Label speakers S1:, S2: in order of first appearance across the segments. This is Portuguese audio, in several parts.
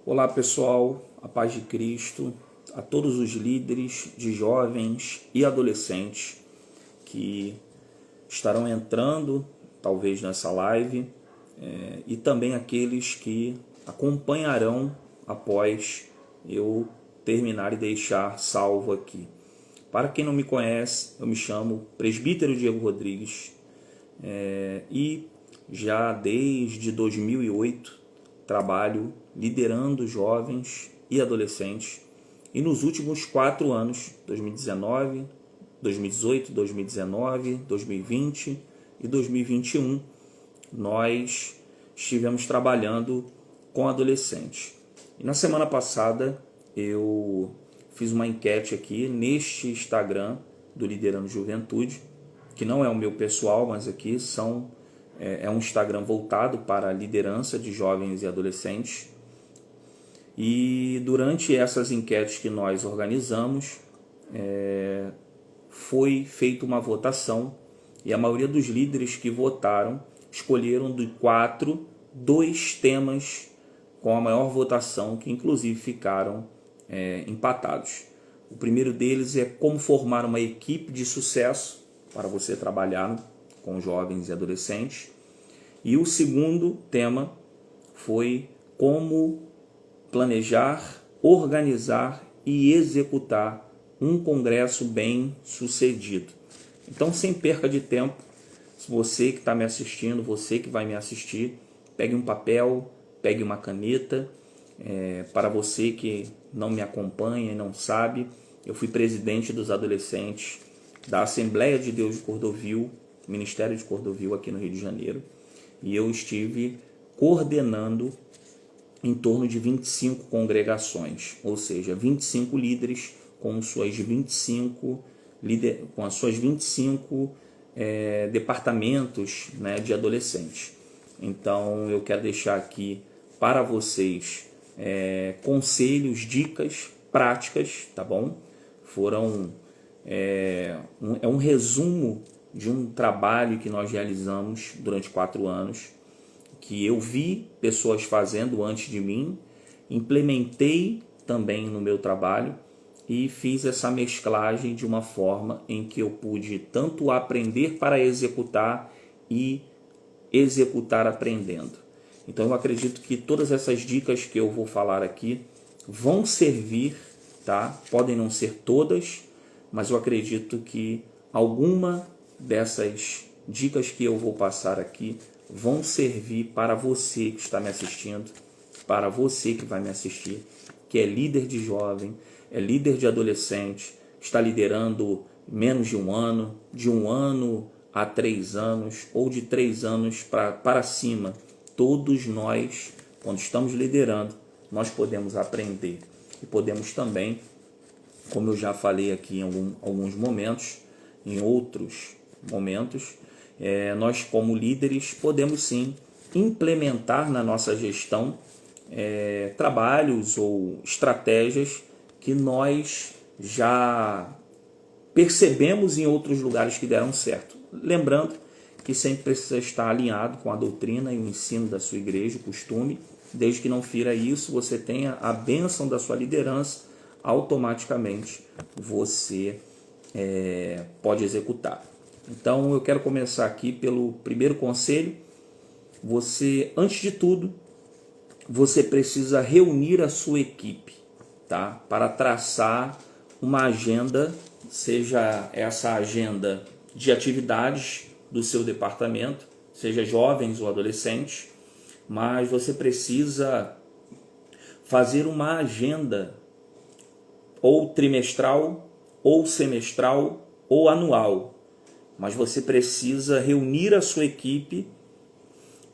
S1: Olá pessoal, a paz de Cristo, a todos os líderes de jovens e adolescentes que estarão entrando talvez nessa live e também aqueles que acompanharão após eu terminar e deixar salvo aqui. Para quem não me conhece, eu me chamo Presbítero Diego Rodrigues e já desde 2008 trabalho liderando jovens e adolescentes, e nos últimos 4 anos, 2019, 2018, 2019, 2020 e 2021, nós estivemos trabalhando com adolescentes. E na semana passada eu fiz uma enquete aqui neste Instagram do Liderando Juventude, que não é o meu pessoal, mas aqui é um Instagram voltado para a liderança de jovens e adolescentes. E durante essas enquetes que nós organizamos, foi feita uma votação e a maioria dos líderes que votaram escolheram de 4, 2 temas com a maior votação, que inclusive ficaram empatados. O primeiro deles é como formar uma equipe de sucesso para você trabalhar com jovens e adolescentes. E o segundo tema foi como planejar, organizar e executar um congresso bem sucedido. Então, sem perca de tempo, se você que está me assistindo, você que vai me assistir, pegue um papel, pegue uma caneta. Para você que não me acompanha e não sabe, eu fui presidente dos adolescentes da Assembleia de Deus de Cordovil, Ministério de Cordovil aqui no Rio de Janeiro, e eu estive coordenando em torno de 25 congregações, ou seja, 25 líderes com as suas 25 departamentos, né, de adolescentes. Então eu quero deixar aqui para vocês conselhos, dicas práticas, tá bom? É um resumo de um trabalho que nós realizamos durante 4 anos, que eu vi pessoas fazendo antes de mim, implementei também no meu trabalho e fiz essa mesclagem de uma forma em que eu pude tanto aprender para executar e executar aprendendo. Então eu acredito que todas essas dicas que eu vou falar aqui vão servir, tá? Podem não ser todas, mas eu acredito que alguma dessas dicas que eu vou passar aqui vão servir para você que está me assistindo, para você que vai me assistir, que é líder de jovem, é líder de adolescente, está liderando menos de 1 ano, de 1 ano a 3 anos, ou de 3 anos para cima. Todos nós, quando estamos liderando, nós podemos aprender e podemos também, como eu já falei aqui em alguns momentos, em outros momentos, nós como líderes podemos sim implementar na nossa gestão trabalhos ou estratégias que nós já percebemos em outros lugares que deram certo. Lembrando que sempre precisa estar alinhado com a doutrina e o ensino da sua igreja, o costume. Desde que não fira isso, você tenha a bênção da sua liderança, automaticamente você pode executar. Então eu quero começar aqui pelo primeiro conselho. Você, antes de tudo, você precisa reunir a sua equipe, tá? Para traçar uma agenda, seja essa agenda de atividades do seu departamento, seja jovens ou adolescentes, mas você precisa fazer uma agenda ou trimestral, ou semestral, ou anual. Mas você precisa reunir a sua equipe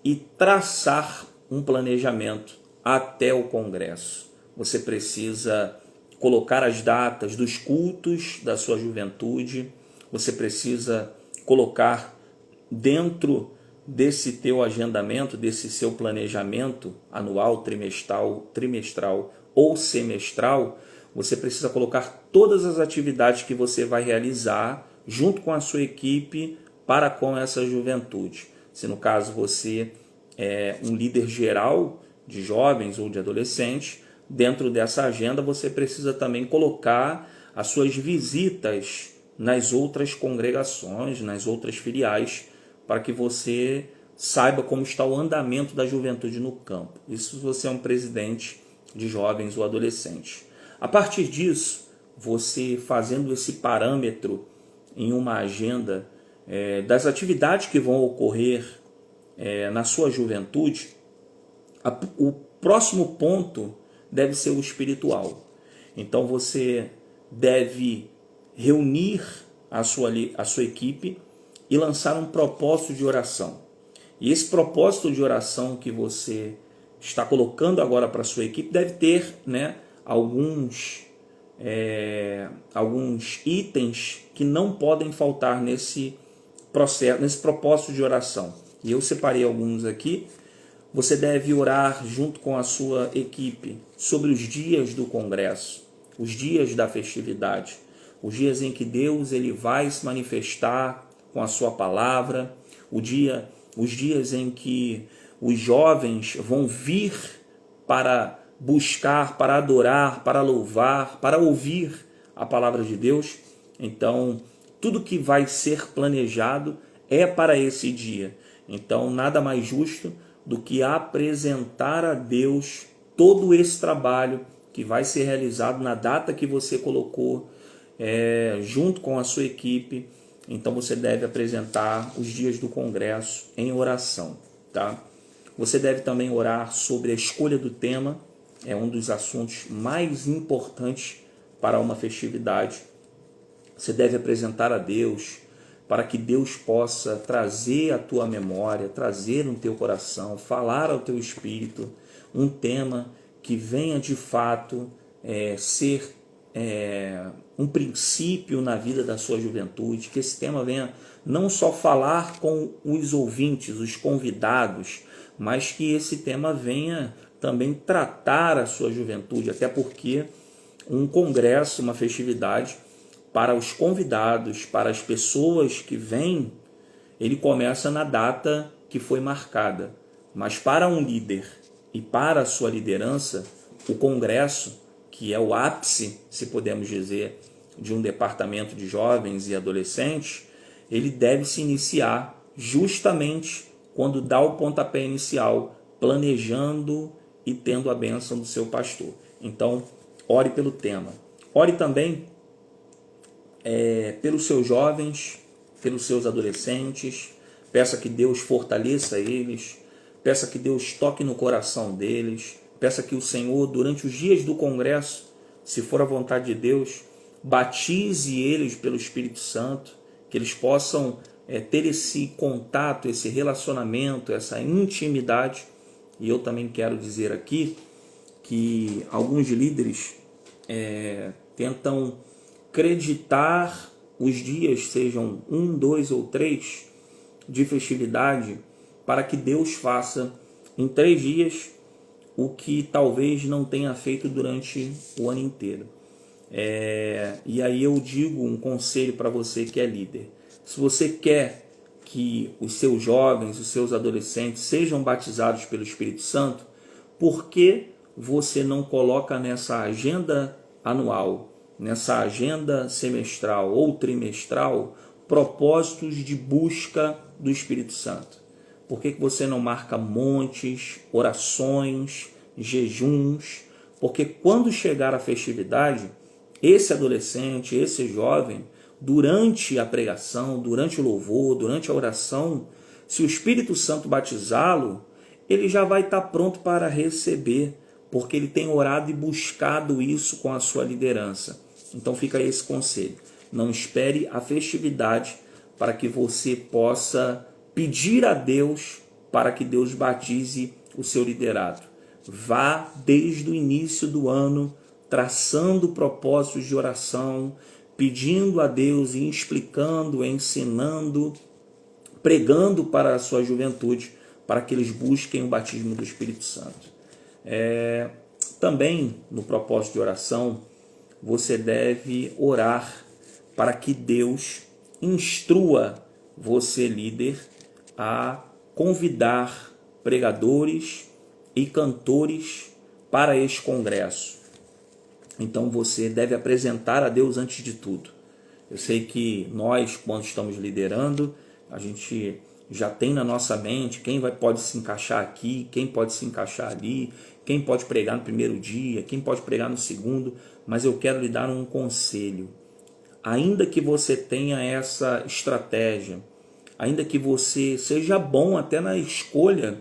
S1: e traçar um planejamento até o congresso. Você precisa colocar as datas dos cultos da sua juventude, você precisa colocar dentro desse teu agendamento, desse seu planejamento anual, trimestral ou semestral, você precisa colocar todas as atividades que você vai realizar junto com a sua equipe para com essa juventude. Se no caso você é um líder geral de jovens ou de adolescentes, dentro dessa agenda você precisa também colocar as suas visitas nas outras congregações, nas outras filiais, para que você saiba como está o andamento da juventude no campo. Isso se você é um presidente de jovens ou adolescentes. A partir disso, você fazendo esse parâmetro em uma agenda das atividades que vão ocorrer na sua juventude, o próximo ponto deve ser o espiritual. Então você deve reunir a sua equipe e lançar um propósito de oração. E esse propósito de oração que você está colocando agora para a sua equipe deve ter, alguns itens que não podem faltar nesse processo, nesse propósito de oração. E eu separei alguns aqui. Você deve orar junto com a sua equipe sobre os dias do congresso, os dias da festividade, os dias em que Deus ele vai se manifestar com a sua palavra, os dias em que os jovens vão vir para buscar, para adorar, para louvar, para ouvir a palavra de Deus. Então, tudo que vai ser planejado é para esse dia. Então, nada mais justo do que apresentar a Deus todo esse trabalho que vai ser realizado na data que você colocou, junto com a sua equipe. Então você deve apresentar os dias do congresso em oração, tá? Você deve também orar sobre a escolha do tema, é um dos assuntos mais importantes para uma festividade. Você deve apresentar a Deus, para que Deus possa trazer à tua memória, trazer no teu coração, falar ao teu espírito um tema que venha de fato ser um princípio na vida da sua juventude, que esse tema venha não só falar com os ouvintes, os convidados, mas que esse tema venha também tratar a sua juventude, até porque um congresso, uma festividade, para os convidados, para as pessoas que vêm, ele começa na data que foi marcada. Mas para um líder e para a sua liderança, o congresso, que é o ápice, se podemos dizer, de um departamento de jovens e adolescentes, ele deve se iniciar justamente quando dá o pontapé inicial, planejando e tendo a bênção do seu pastor. Então, ore pelo tema. Ore também pelos seus jovens, pelos seus adolescentes. Peça que Deus fortaleça eles, peça que Deus toque no coração deles, peça que o Senhor, durante os dias do congresso, se for a vontade de Deus, batize eles pelo Espírito Santo, que eles possam ter esse contato, esse relacionamento, essa intimidade. E eu também quero dizer aqui que alguns líderes tentam acreditar os dias, sejam 1, 2 ou 3, de festividade, para que Deus faça em 3 dias o que talvez não tenha feito durante o ano inteiro. E aí eu digo um conselho para você que é líder. Se você quer que os seus jovens, os seus adolescentes sejam batizados pelo Espírito Santo, por que você não coloca nessa agenda anual, nessa agenda semestral ou trimestral, propósitos de busca do Espírito Santo? Por que você não marca montes, orações, jejuns? Porque quando chegar a festividade, esse adolescente, esse jovem, durante a pregação, durante o louvor, durante a oração, se o Espírito Santo batizá-lo, ele já vai estar pronto para receber, porque ele tem orado e buscado isso com a sua liderança. Então fica esse conselho. Não espere a festividade para que você possa pedir a Deus para que Deus batize o seu liderado. Vá desde o início do ano traçando propósitos de oração, pedindo a Deus e explicando, ensinando, pregando para a sua juventude, para que eles busquem o batismo do Espírito Santo. Também no propósito de oração, você deve orar para que Deus instrua você, líder, a convidar pregadores e cantores para este congresso. Então você deve apresentar a Deus antes de tudo. Eu sei que nós, quando estamos liderando, a gente já tem na nossa mente quem pode se encaixar aqui, quem pode se encaixar ali, quem pode pregar no primeiro dia, quem pode pregar no segundo, mas eu quero lhe dar um conselho. Ainda que você tenha essa estratégia, ainda que você seja bom até na escolha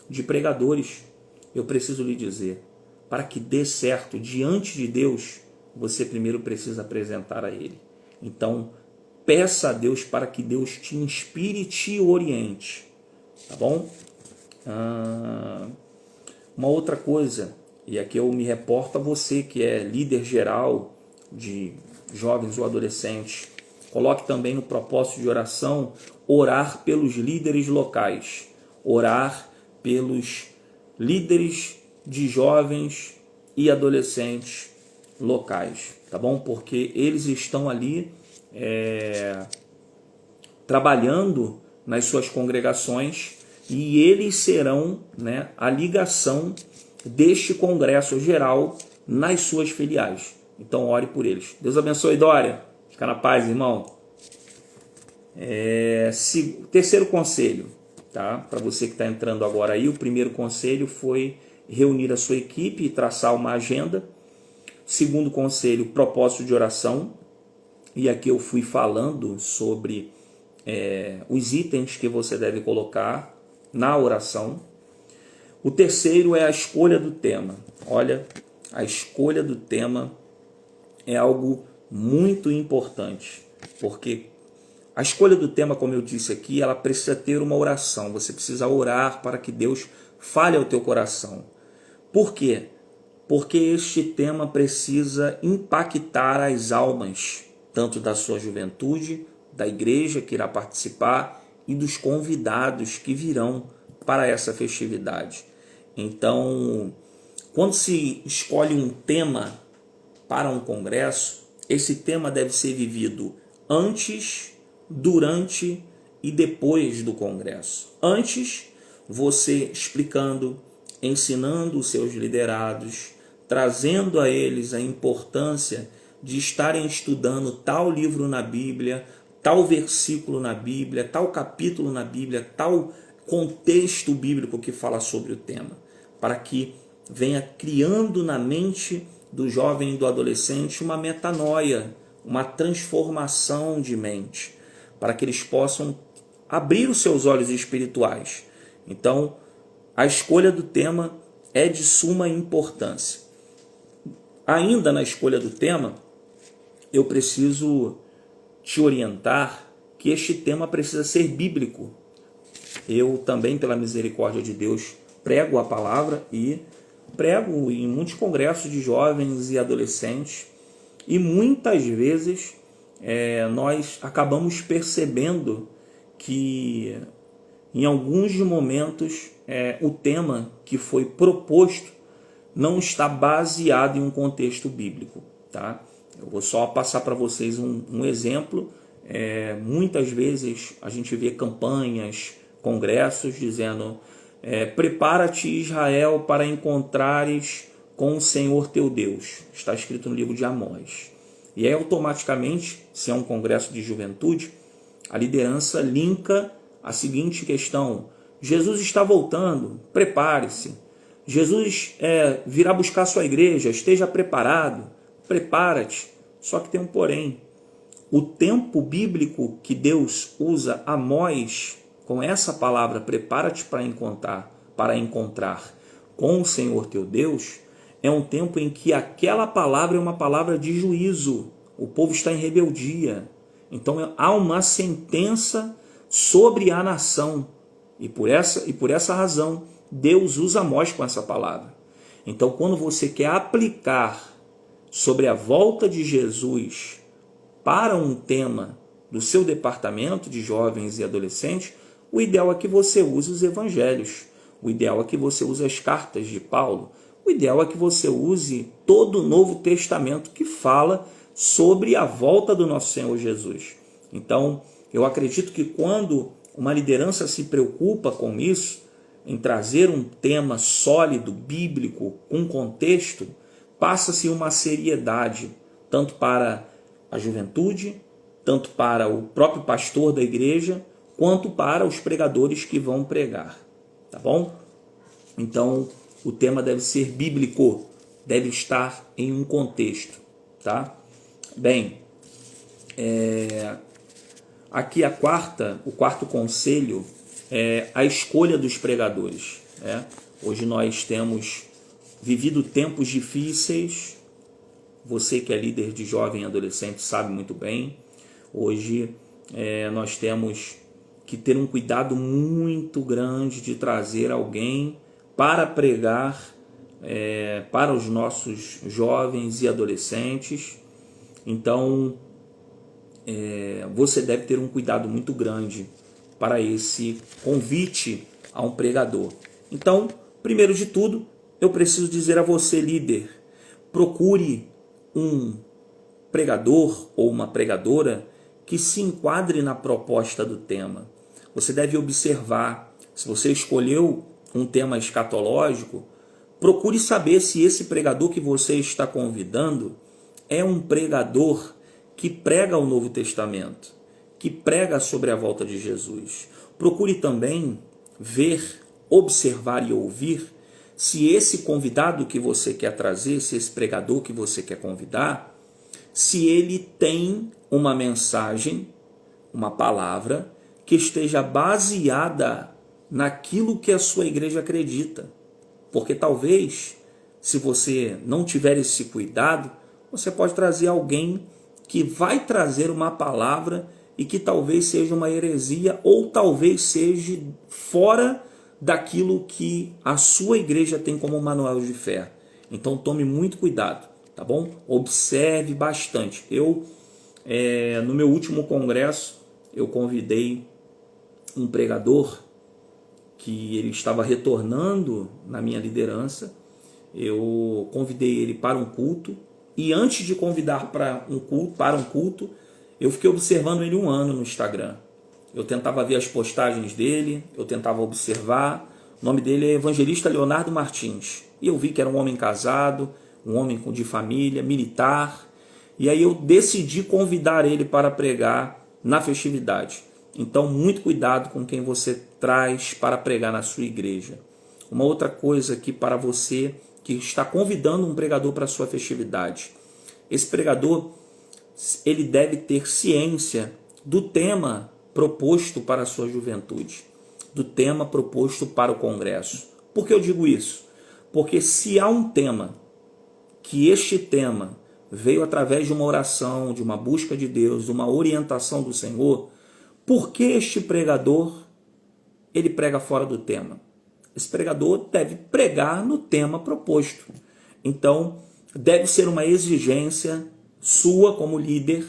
S1: de pregadores, eu preciso lhe dizer, para que dê certo diante de Deus, você primeiro precisa apresentar a Ele. Então, peça a Deus para que Deus te inspire e te oriente, tá bom? Uma outra coisa, e aqui eu me reporto a você que é líder geral de jovens ou adolescentes, coloque também no propósito de oração, orar pelos líderes locais, orar pelos líderes de jovens e adolescentes locais, tá bom? Porque eles estão ali trabalhando nas suas congregações e eles serão, né, a ligação deste congresso geral nas suas filiais. Então ore por eles. Deus abençoe, Dória. Fica na paz, irmão. Terceiro conselho, tá? Para você que está entrando agora aí, o primeiro conselho foi reunir a sua equipe e traçar uma agenda. Segundo conselho, propósito de oração. E aqui eu fui falando sobre os itens que você deve colocar na oração. O terceiro é a escolha do tema. Olha, a escolha do tema é algo muito importante, porque a escolha do tema, como eu disse aqui, ela precisa ter uma oração. Você precisa orar para que Deus fale ao teu coração. Por quê? Porque este tema precisa impactar as almas, tanto da sua juventude, da igreja que irá participar e dos convidados que virão para essa festividade. Então, quando se escolhe um tema para um congresso, esse tema deve ser vivido antes, durante e depois do congresso. Antes, você explicando, ensinando os seus liderados, trazendo a eles a importância de estarem estudando tal livro na Bíblia, tal versículo na Bíblia, tal capítulo na Bíblia, tal contexto bíblico que fala sobre o tema, para que venha criando na mente do jovem e do adolescente uma metanoia, uma transformação de mente, para que eles possam abrir os seus olhos espirituais. Então, a escolha do tema é de suma importância. Ainda na escolha do tema, eu preciso te orientar que este tema precisa ser bíblico. Eu também, pela misericórdia de Deus, prego a palavra e prego em muitos congressos de jovens e adolescentes, e muitas vezes nós acabamos percebendo que em alguns momentos o tema que foi proposto não está baseado em um contexto bíblico, tá? Eu vou só passar para vocês um exemplo. Muitas vezes a gente vê campanhas, congressos dizendo: prepara-te, Israel, para encontrares com o Senhor teu Deus. Está escrito no livro de Amós. E aí automaticamente, se é um congresso de juventude, a liderança linka a seguinte questão: Jesus está voltando, prepare-se. Jesus virá buscar a sua igreja, esteja preparado, prepara-te. Só que tem um porém. O tempo bíblico que Deus usa Amós com essa palavra, prepara-te para encontrar com o Senhor teu Deus, é um tempo em que aquela palavra é uma palavra de juízo. O povo está em rebeldia. Então há uma sentença sobre a nação. E por essa razão, Deus usa Amós com essa palavra. Então, quando você quer aplicar sobre a volta de Jesus para um tema do seu departamento de jovens e adolescentes, o ideal é que você use os evangelhos. O ideal é que você use as cartas de Paulo. O ideal é que você use todo o Novo Testamento que fala sobre a volta do nosso Senhor Jesus. Então, eu acredito que quando uma liderança se preocupa com isso, em trazer um tema sólido, bíblico, com contexto, passa-se uma seriedade, tanto para a juventude, tanto para o próprio pastor da igreja, quanto para os pregadores que vão pregar, tá bom? Então, o tema deve ser bíblico, deve estar em um contexto, tá? Bem, aqui o quarto conselho é a escolha dos pregadores, né? Hoje nós temos vivido tempos difíceis. Você que é líder de jovem e adolescente sabe muito bem. Hoje nós temos que ter um cuidado muito grande de trazer alguém para pregar para os nossos jovens e adolescentes. Então, você deve ter um cuidado muito grande para esse convite a um pregador. Então, primeiro de tudo, eu preciso dizer a você, líder, procure um pregador ou uma pregadora que se enquadre na proposta do tema. Você deve observar, se você escolheu um tema escatológico, procure saber se esse pregador que você está convidando é um pregador que prega o Novo Testamento, que prega sobre a volta de Jesus. Procure também ver, observar e ouvir se esse convidado que você quer trazer, se esse pregador que você quer convidar, se ele tem uma mensagem, uma palavra que esteja baseada naquilo que a sua igreja acredita. Porque talvez, se você não tiver esse cuidado, você pode trazer alguém que vai trazer uma palavra e que talvez seja uma heresia ou talvez seja fora daquilo que a sua igreja tem como manual de fé. Então tome muito cuidado, tá bom? Observe bastante. No meu último congresso, eu convidei um pregador que ele estava retornando na minha liderança. Eu convidei ele para um culto e antes de convidar para um culto, eu fiquei observando ele 1 ano no Instagram. Eu tentava ver as postagens dele, eu tentava observar. O nome dele é Evangelista Leonardo Martins. E eu vi que era um homem casado, um homem de família, militar. E aí eu decidi convidar ele para pregar na festividade. Então, muito cuidado com quem você traz para pregar na sua igreja. Uma outra coisa aqui para você que está convidando um pregador para a sua festividade. Esse pregador, ele deve ter ciência do tema proposto para a sua juventude, do tema proposto para o congresso. Por que eu digo isso? Porque se há um tema, que este tema veio através de uma oração, de uma busca de Deus, de uma orientação do Senhor, por que este pregador, ele prega fora do tema? Esse pregador deve pregar no tema proposto. Então, deve ser uma exigência sua como líder.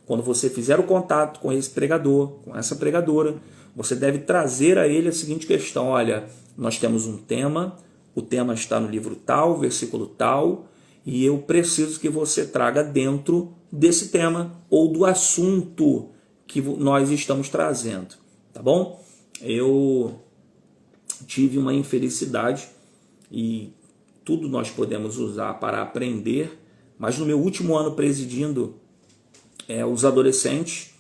S1: Quando você fizer o contato com esse pregador, com essa pregadora, você deve trazer a ele a seguinte questão: olha, nós temos um tema, o tema está no livro tal, versículo tal, e eu preciso que você traga dentro desse tema ou do assunto que nós estamos trazendo, tá bom? Eu tive uma infelicidade e tudo nós podemos usar para aprender, mas no meu último ano presidindo os adolescentes,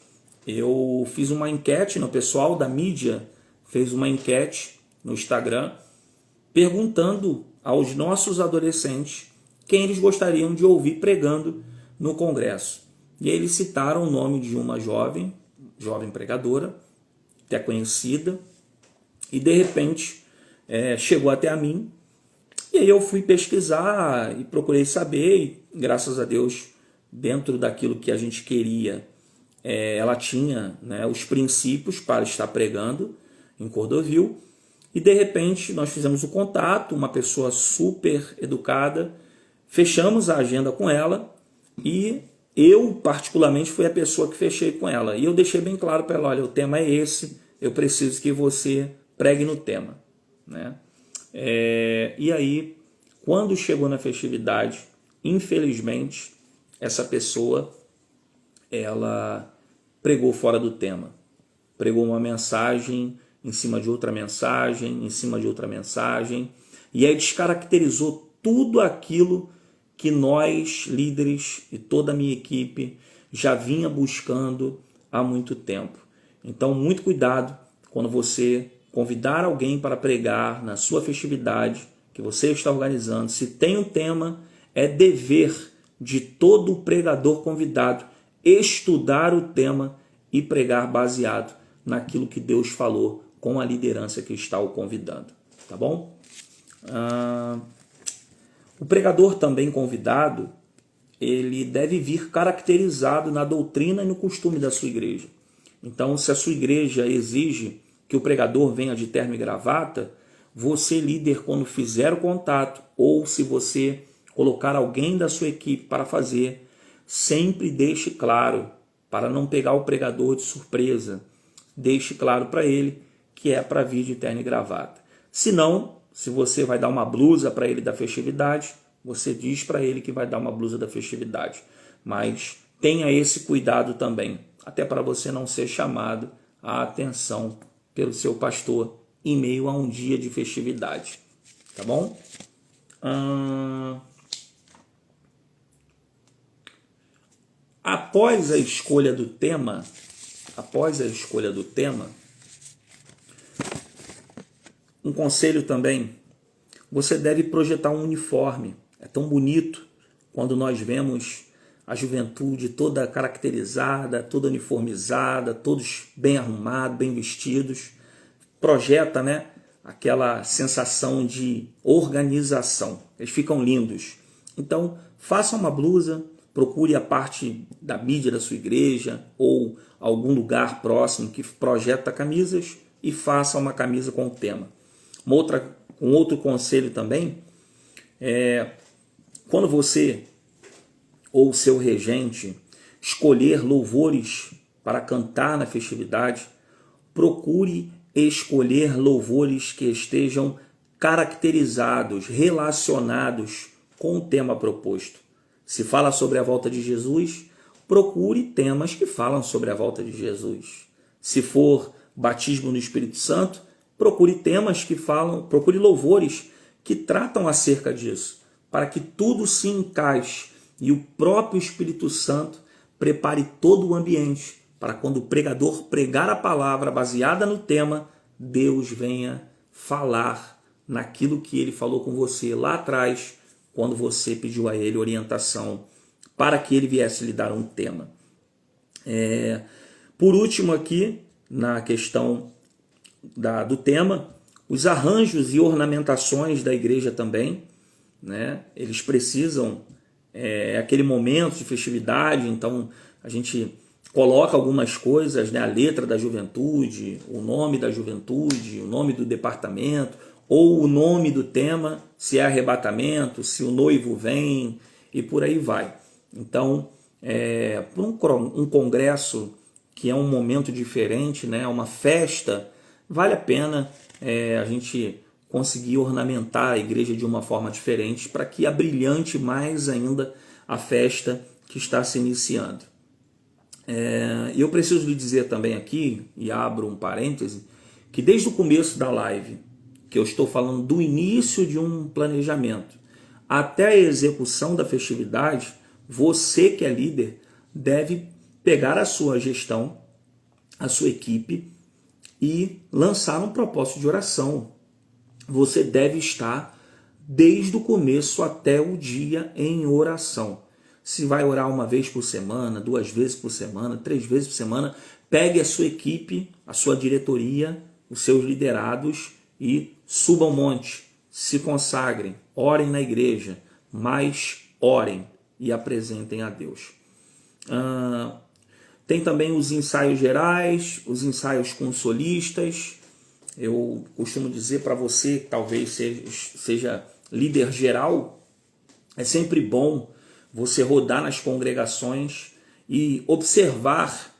S1: eu fiz uma enquete no pessoal da mídia, fez uma enquete no Instagram, perguntando aos nossos adolescentes quem eles gostariam de ouvir pregando no congresso. E aí eles citaram o nome de uma jovem pregadora, até conhecida, e de repente chegou até a mim. E aí eu fui pesquisar e procurei saber, e graças a Deus, dentro daquilo que a gente queria, ela tinha, né, os princípios para estar pregando em Cordovil. E de repente nós fizemos o contato, uma pessoa super educada, fechamos a agenda com ela e eu particularmente fui a pessoa que fechei com ela. E eu deixei bem claro para ela: olha, o tema é esse, eu preciso que você pregue no tema, né? E aí, quando chegou na festividade, infelizmente, essa pessoa, ela pregou fora do tema. Pregou uma mensagem em cima de outra mensagem, em cima de outra mensagem, e aí descaracterizou tudo aquilo que nós, líderes e toda a minha equipe, já vinha buscando há muito tempo. Então, muito cuidado quando você convidar alguém para pregar na sua festividade que você está organizando. Se tem um tema, é dever de todo pregador convidado estudar o tema e pregar baseado naquilo que Deus falou com a liderança que está o convidando. Tá bom? O pregador também convidado, ele deve vir caracterizado na doutrina e no costume da sua igreja. Então, se a sua igreja exige que o pregador venha de terno e gravata, você, líder, quando fizer o contato, ou se você colocar alguém da sua equipe para fazer, sempre deixe claro, para não pegar o pregador de surpresa, deixe claro para ele que é para vir de terno e gravata. Se não, se você vai dar uma blusa para ele da festividade, você diz para ele que vai dar uma blusa da festividade. Mas tenha esse cuidado também, até para você não ser chamado a atenção pelo seu pastor em meio a um dia de festividade. Tá bom? Após a escolha do tema, um conselho também, você deve projetar um uniforme. É tão bonito quando nós vemos a juventude toda caracterizada, toda uniformizada, todos bem arrumados, bem vestidos. Projeta, né, aquela sensação de organização. Eles ficam lindos. Então, faça uma blusa, procure a parte da mídia da sua igreja ou algum lugar próximo que projeta camisas e faça uma camisa com o tema. Um outro conselho também é quando você ou seu regente escolher louvores para cantar na festividade, procure escolher louvores que estejam caracterizados, relacionados com o tema proposto. Se fala sobre a volta de Jesus, procure temas que falam sobre a volta de Jesus. Se for batismo no Espírito Santo, procure temas que falam, procure louvores que tratam acerca disso, para que tudo se encaixe e o próprio Espírito Santo prepare todo o ambiente para quando o pregador pregar a palavra baseada no tema, Deus venha falar naquilo que ele falou com você lá atrás, quando você pediu a ele orientação para que ele viesse lhe dar um tema. Por último aqui, na questão do tema, os arranjos e ornamentações da igreja também, né? Eles precisam, aquele momento de festividade, então a gente coloca algumas coisas, né? A letra da juventude, o nome da juventude, o nome do departamento, ou o nome do tema, se é arrebatamento, se o noivo vem, e por aí vai. Então, para um congresso que é um momento diferente, né? Uma festa, vale a pena a gente conseguir ornamentar a igreja de uma forma diferente para que abrilhante mais ainda a festa que está se iniciando. E eu preciso lhe dizer também aqui, e abro um parêntese, que desde o começo da live, que eu estou falando do início de um planejamento até a execução da festividade, você que é líder deve pegar a sua gestão, a sua equipe e lançar um propósito de oração. Você deve estar desde o começo até o dia em oração. Se vai orar uma vez por semana, 2 vezes por semana, 3 vezes por semana, pegue a sua equipe, a sua diretoria, os seus liderados e subam um monte, se consagrem, orem na igreja, mas orem e apresentem a Deus. Tem também os ensaios gerais, os ensaios com solistas. Eu costumo dizer para você, que talvez seja líder geral, é sempre bom você rodar nas congregações e observar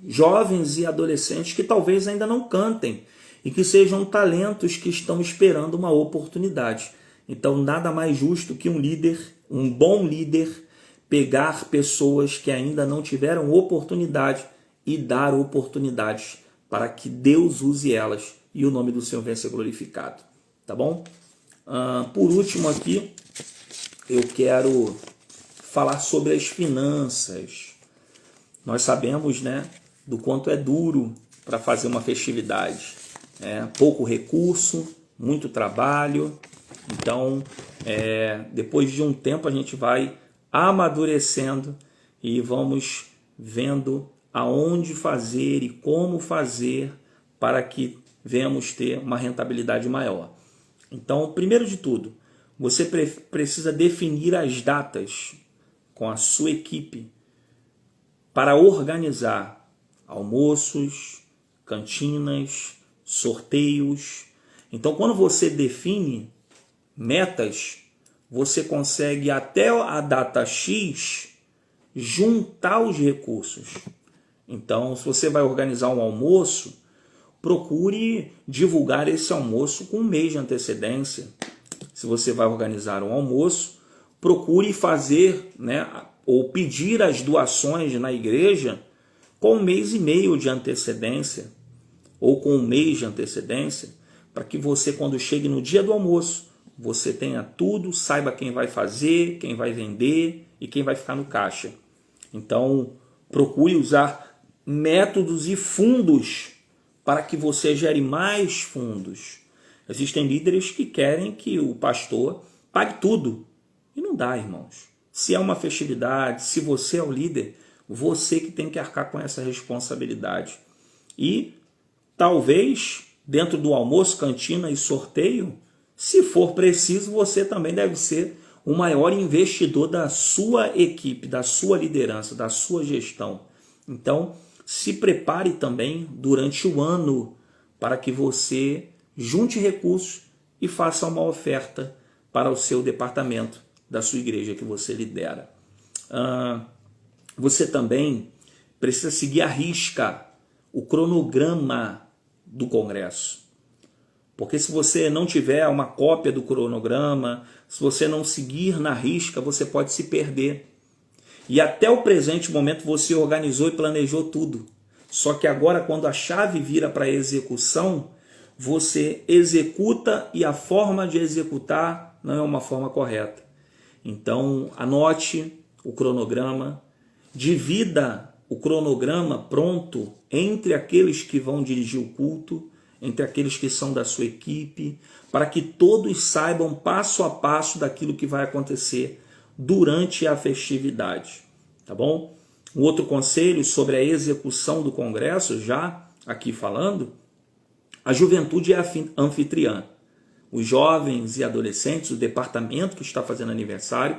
S1: jovens e adolescentes que talvez ainda não cantem e que sejam talentos que estão esperando uma oportunidade. Então, nada mais justo que um bom líder, pegar pessoas que ainda não tiveram oportunidade e dar oportunidades para que Deus use elas e o nome do Senhor venha ser glorificado. Tá bom? Por último aqui, eu quero falar sobre as finanças. Nós sabemos, né, do quanto é duro para fazer uma festividade. Pouco recurso, muito trabalho. Então, depois de um tempo a gente vai amadurecendo e vamos vendo aonde fazer e como fazer para que venhamos ter uma rentabilidade maior. Então, primeiro de tudo, você precisa definir as datas com a sua equipe para organizar almoços, cantinas, sorteios. Então, quando você define metas, você consegue até a data X juntar os recursos. Então, se você vai organizar um almoço, procure divulgar esse almoço com um mês de antecedência. Se você vai organizar um almoço, procure fazer, né, ou pedir as doações na igreja com 1,5 mês de antecedência, ou com 1 mês de antecedência, para que você, quando chegue no dia do almoço, você tenha tudo, saiba quem vai fazer, quem vai vender e quem vai ficar no caixa. Então, procure usar métodos e fundos para que você gere mais fundos. Existem líderes que querem que o pastor pague tudo. E não dá, irmãos. Se é uma festividade, se você é o líder, você que tem que arcar com essa responsabilidade. E talvez, dentro do almoço, cantina e sorteio, se for preciso, você também deve ser o maior investidor da sua equipe, da sua liderança, da sua gestão. Então, se prepare também durante o ano para que você junte recursos e faça uma oferta para o seu departamento da sua igreja que você lidera. Você também precisa seguir à risca o cronograma do congresso. Porque se você não tiver uma cópia do cronograma, se você não seguir na risca, você pode se perder. E até o presente momento você organizou e planejou tudo. Só que agora, quando a chave vira para a execução, você executa e a forma de executar não é uma forma correta. Então, anote o cronograma, divida o cronograma pronto entre aqueles que vão dirigir o culto, entre aqueles que são da sua equipe, para que todos saibam passo a passo daquilo que vai acontecer durante a festividade, tá bom? Um outro conselho sobre a execução do congresso, já aqui falando, a juventude é anfitriã. Os jovens e adolescentes, o departamento que está fazendo aniversário,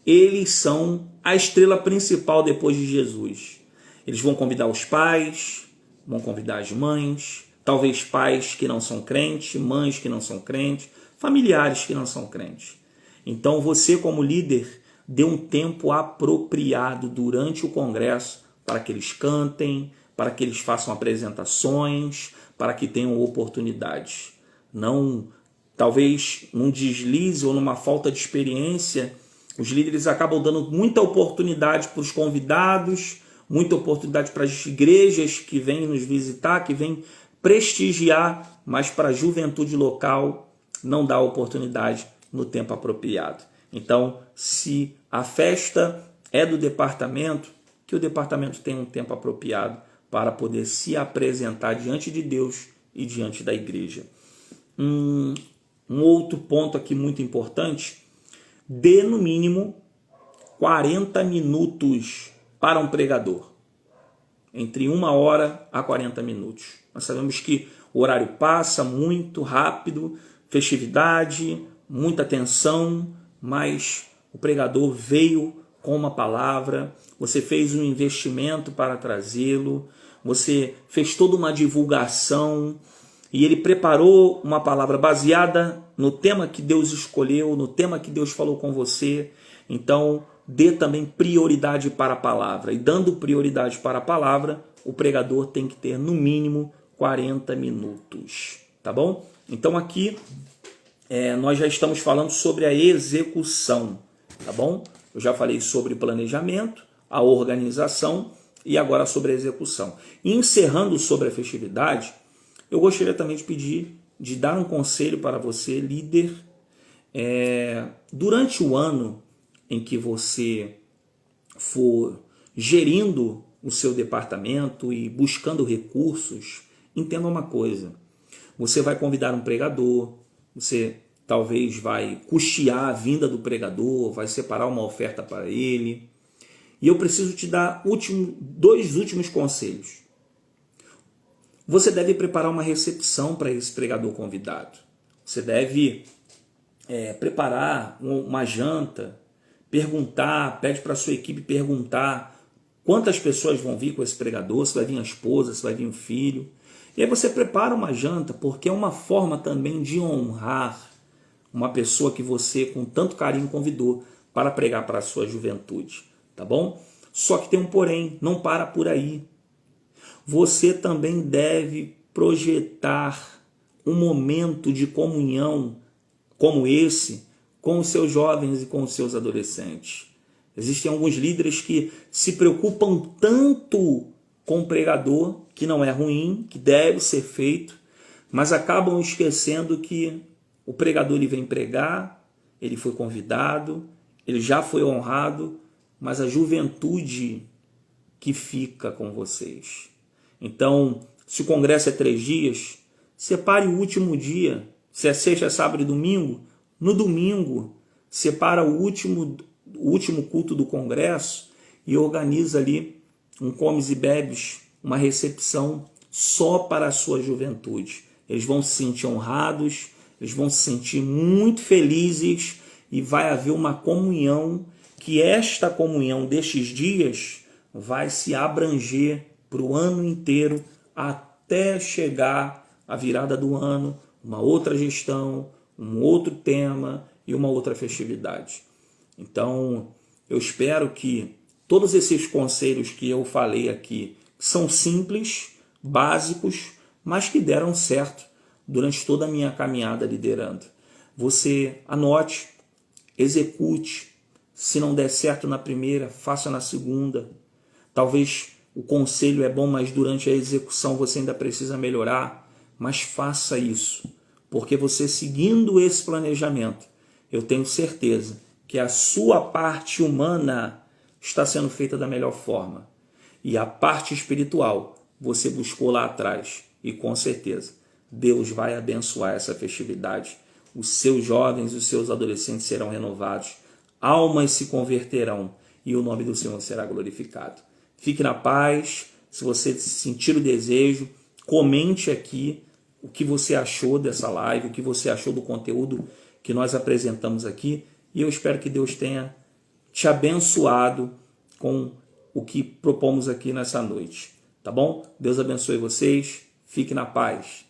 S1: eles são a estrela principal depois de Jesus. Eles vão convidar os pais, vão convidar as mães, talvez pais que não são crentes, mães que não são crentes, familiares que não são crentes. Então você, como líder, dê um tempo apropriado durante o congresso para que eles cantem, para que eles façam apresentações, para que tenham oportunidades. Não, talvez num deslize ou numa falta de experiência, os líderes acabam dando muita oportunidade para os convidados, muita oportunidade para as igrejas que vêm nos visitar, que vêm prestigiar, mas para a juventude local não dá oportunidade no tempo apropriado. Então, se a festa é do departamento, que o departamento tenha um tempo apropriado para poder se apresentar diante de Deus e diante da igreja. Um outro ponto aqui muito importante, dê no mínimo 40 minutos para um pregador. Entre 1 hora a 40 minutos. Nós sabemos que o horário passa muito rápido, festividade, muita tensão, mas o pregador veio com uma palavra, você fez um investimento para trazê-lo, você fez toda uma divulgação e ele preparou uma palavra baseada no tema que Deus escolheu, no tema que Deus falou com você. Então, dê também prioridade para a palavra. E dando prioridade para a palavra, o pregador tem que ter no mínimo 40 minutos. Tá bom? Então aqui nós já estamos falando sobre a execução. Tá bom? Eu já falei sobre planejamento, a organização e agora sobre a execução. E encerrando sobre a festividade, eu gostaria também de pedir, de dar um conselho para você, líder, durante o ano em que você for gerindo o seu departamento e buscando recursos, entenda uma coisa: você vai convidar um pregador, você talvez vai custear a vinda do pregador, vai separar uma oferta para ele. E eu preciso te dar dois últimos conselhos. Você deve preparar uma recepção para esse pregador convidado. Você deve preparar uma janta, pede para a sua equipe perguntar quantas pessoas vão vir com esse pregador, se vai vir a esposa, se vai vir o filho. E aí você prepara uma janta, porque é uma forma também de honrar uma pessoa que você com tanto carinho convidou para pregar para a sua juventude, tá bom? Só que tem um porém, não para por aí. Você também deve projetar um momento de comunhão como esse com os seus jovens e com os seus adolescentes. Existem alguns líderes que se preocupam tanto com o pregador, que não é ruim, que deve ser feito, mas acabam esquecendo que o pregador ele vem pregar, ele foi convidado, ele já foi honrado, mas a juventude que fica com vocês. Então, se o congresso é 3 dias, separe o último dia. Se é sexta, sábado e domingo, no domingo, separa o último culto do congresso e organiza ali um comes e bebes, uma recepção só para a sua juventude. Eles vão se sentir honrados, eles vão se sentir muito felizes e vai haver uma comunhão, que esta comunhão destes dias vai se abranger para o ano inteiro até chegar a virada do ano, uma outra gestão, um outro tema e uma outra festividade. Então, eu espero que todos esses conselhos que eu falei aqui, que são simples, básicos, mas que deram certo durante toda a minha caminhada liderando. Você anote, execute. Se não der certo na primeira, faça na segunda. Talvez o conselho é bom, mas durante a execução você ainda precisa melhorar. Mas faça isso, porque você seguindo esse planejamento, eu tenho certeza que a sua parte humana está sendo feita da melhor forma. E a parte espiritual você buscou lá atrás. E com certeza Deus vai abençoar essa festividade. Os seus jovens, os seus adolescentes serão renovados. Almas se converterão e o nome do Senhor será glorificado. Fique na paz. Se você sentir o desejo, comente aqui o que você achou dessa live, o que você achou do conteúdo que nós apresentamos aqui. E eu espero que Deus tenha te abençoado com o que propomos aqui nessa noite. Tá bom? Deus abençoe vocês. Fique na paz.